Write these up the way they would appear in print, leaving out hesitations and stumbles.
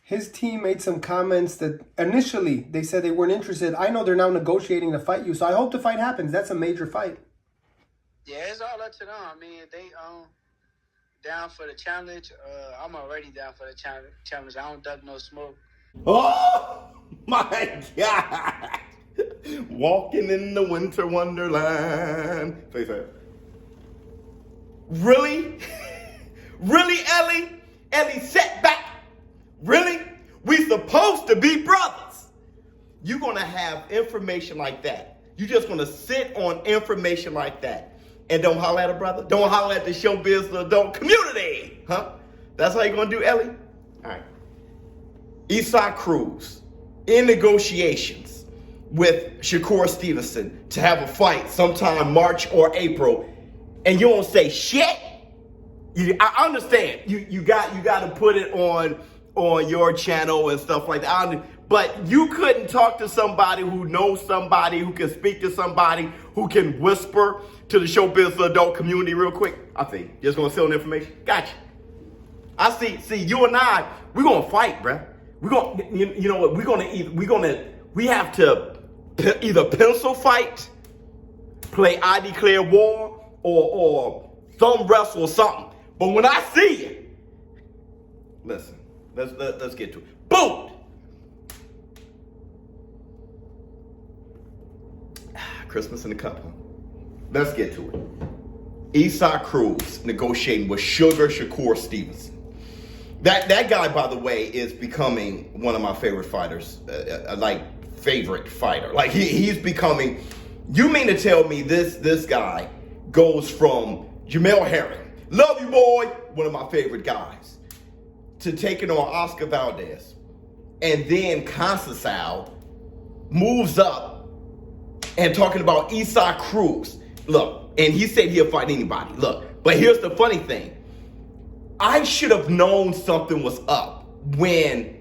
his team made some comments that initially they said they weren't interested. I know they're now negotiating to fight you, so I hope the fight happens. That's a major fight. Yeah, it's all up to them. I mean, if they down for the challenge, I'm already down for the challenge. I don't duck no smoke. Oh my God! Walking in the winter wonderland. Say that. Really? Really, Ellie? Ellie, set back. Really? We supposed to be brothers. You're gonna have information like that. You just gonna sit on information like that and don't holler at a brother? Don't holler at the ShowBizz adult community, huh? That's how you gonna do, Ellie? All right. Cruz in negotiations with Shakur Stevenson to have a fight sometime March or April, and you don't say shit. I understand you got to put it on your channel and stuff like that. But you couldn't talk to somebody who knows somebody, who can speak to somebody, who can whisper to the ShowBizz adult community real quick. I think just gonna sell the information. Gotcha. I see. You and I, we're gonna fight, bruh. We're gonna, you know what? We have to either pencil fight, play I declare war, or thumb wrestle or something. But when I see you, listen, let's get to it. Boom! Christmas in the cup, huh? Let's get to it. Cruz negotiating with Shakur Stevenson. That guy, by the way, is becoming one of my favorite fighters. Favorite fighter. Like he's becoming. You mean to tell me this guy goes from Jamel Herring, love you boy, one of my favorite guys, to taking on Oscar Valdez, and then Conceição moves up and talking about Cruz. Look, and he said he'll fight anybody. Look, but here's the funny thing. I should have known something was up when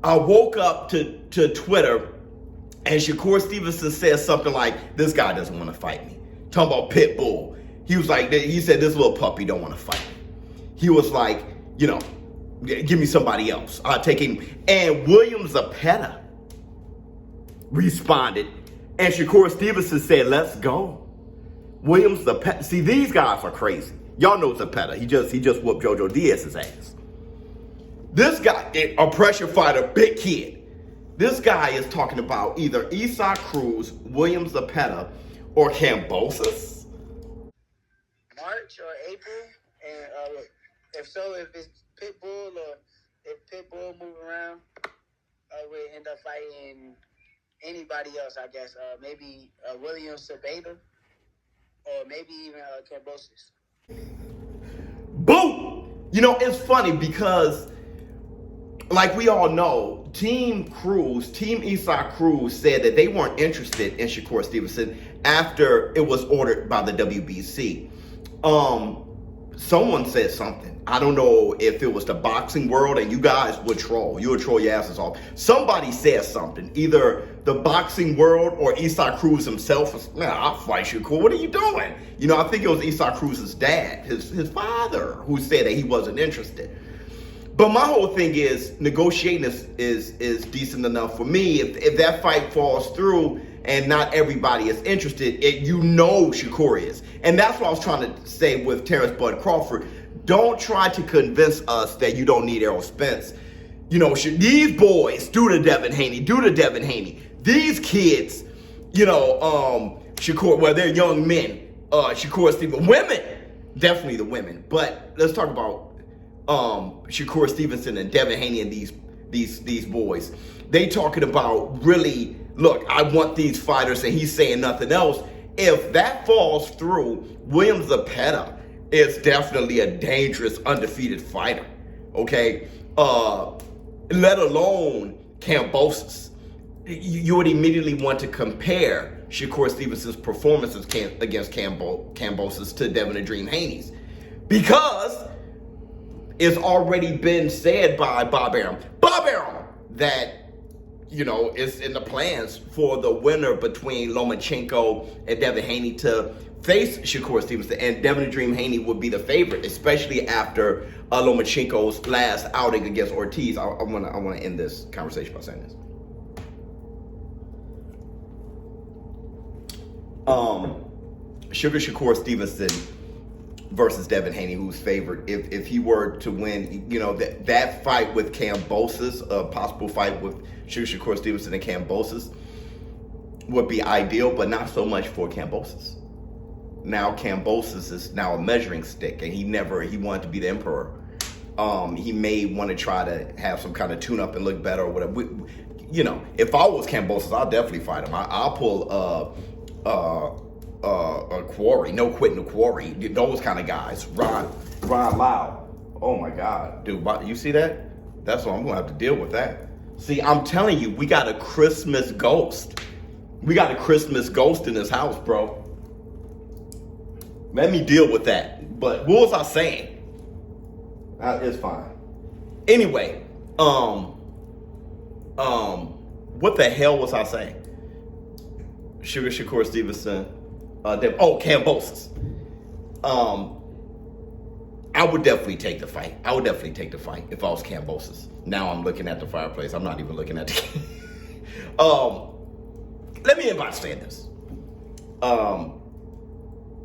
I woke up to Twitter and Shakur Stevenson said something like, this guy doesn't want to fight me. Talking about Pitbull. He said this little puppy don't want to fight me. He was like, give me somebody else. I'll take him. And William Zepeda responded, and Shakur Stevenson said, let's go. William Zepeda. See, these guys are crazy. Y'all know Zepeda. He just whooped Jojo Diaz's ass. This guy, a pressure fighter, big kid. This guy is talking about either Cruz, William Zepeda, or Kambosos. March or April, and if it's Pitbull or if Pitbull move around, I would end up fighting anybody else, I guess. Maybe William Zepeda, or maybe even Kambosos. Boom! It's funny because, like we all know, Team Cruz said that they weren't interested in Shakur Stevenson after it was ordered by the WBC. Someone said something. I don't know if it was the boxing world, and you guys would troll. You would troll your asses off. Somebody said something. Either the boxing world or Cruz himself was, man, I'll fight Shakur. What are you doing? I think it was Cruz's dad, his father, who said that he wasn't interested. But my whole thing is negotiating is decent enough for me. If that fight falls through and not everybody is interested, Shakur is. And that's what I was trying to say with Terrence Bud Crawford. Don't try to convince us that you don't need Errol Spence. These boys, do the Devin Haney. These kids, Shakur, well, they're young men. Shakur Stevenson, women, definitely the women. But let's talk about Shakur Stevenson and Devin Haney and these boys. They talking about really, look, I want these fighters, and he's saying nothing else. If that falls through, William Zepeda is definitely a dangerous undefeated fighter. Okay, let alone Kambosos. You would immediately want to compare Shakur Stevenson's performances against Kambosos to Devin the Dream Haney's, because it's already been said by Bob Arum that it's in the plans for the winner between Lomachenko and Devin Haney to face Shakur Stevenson, and Devin the Dream Haney would be the favorite, especially after Lomachenko's last outing against Ortiz. I want to end this conversation by saying this. Shakur Stevenson versus Devin Haney, who's favored. If he were to win, you know, that fight with Kambosos, a possible fight with Shakur Stevenson and Kambosos, would be ideal, but not so much for Kambosos. Now Kambosos is now a measuring stick, and he wanted to be the emperor. He may want to try to have some kind of tune-up and look better or whatever. You know, if I was Kambosos, I'll definitely fight him. I'll pull a Quarry, no quitting the Quarry, those kind of guys. Ron Lau. Oh my God, dude, you see that? That's what I'm gonna have to deal with that. See, I'm telling you, we got a Christmas ghost. We got a Christmas ghost in this house, bro. Let me deal with that. But what was I saying? It's fine. Anyway, what the hell was I saying? Shakur Stevenson. Kambosos. I would definitely take the fight. I would definitely take the fight if I was Kambosos. Now I'm looking at the fireplace. I'm not even looking at the let me end by saying this.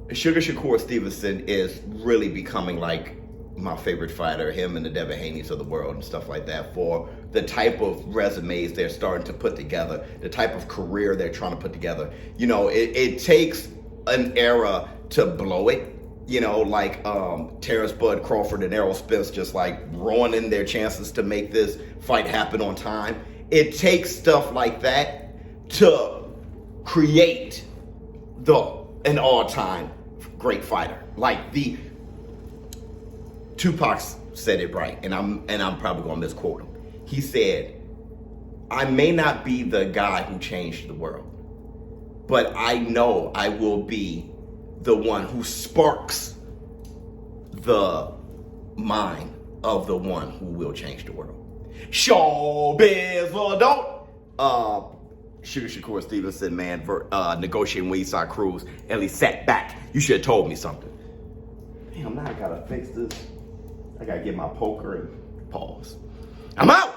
Shakur Stevenson is really becoming like my favorite fighter, him and the Devin Haney's of the world and stuff like that, for the type of resumes they're starting to put together, the type of career they're trying to put together. You know, it takes an era to blow it. You know, like Terrence Bud Crawford and Errol Spence just like ruining their chances to make this fight happen on time. It takes stuff like that to create an all-time great fighter. Like the Tupac said it right, and I'm probably gonna misquote him. He said, "I may not be the guy who changed the world, but I know I will be the one who sparks the mind of the one who will change the world." ShowBizz, well, don't. Shakur Stevenson, man, negotiating with Eastside Cruz, at least sat back. You should have told me something. Damn, now I gotta fix this. I gotta get my poker and pause. I'm out.